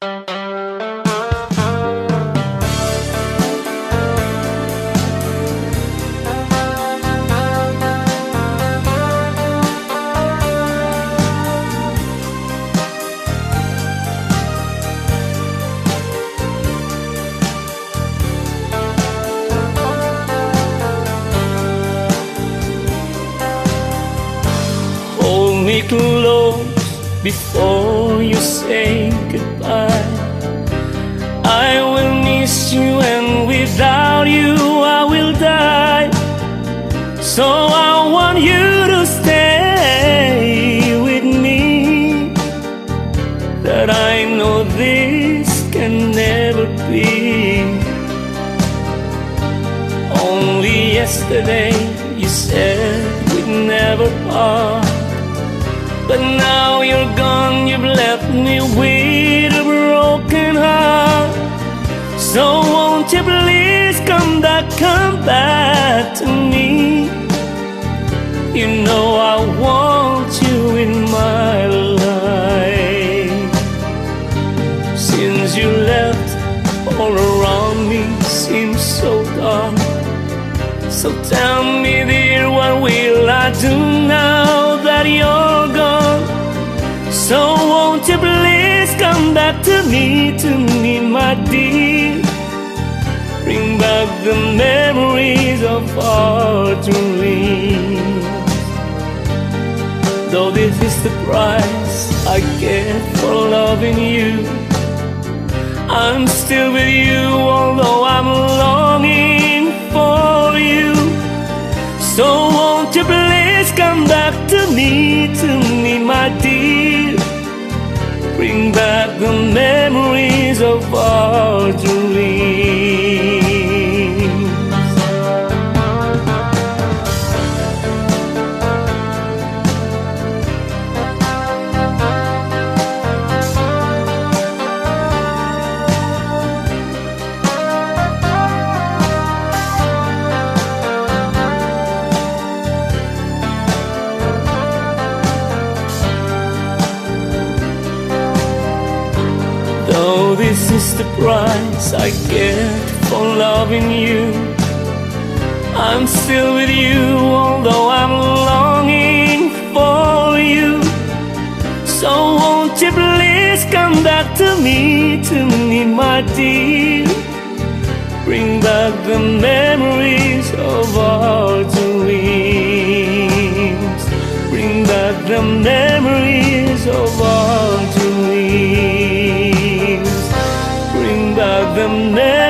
Hold me close before you say goodbye. I will miss you, and without you I will die. So I want you to stay with me, that I know this can never be. Only yesterday you said we'd never part, but now you're gone, you've left me with a broken heart. So won't you please come back to me? You know I want you in my life. Since you left, all around me seems so dark. So tell me dear, what will I do now that you're gone? So won't you please come back to me, my dear? Bring back the memories of our dreams. Though this is the price I get for loving you, I'm still with you, although I'm longing for you. So won't you please come back to me, my dear? Bring back the memories of our dreams. Though this is the price I get for loving you, I'm still with you, although I'm longing for you. So won't you please come back to me, my dear? Bring back the memories of our dreams. Bring back the memories of our dreams. Bring back the memories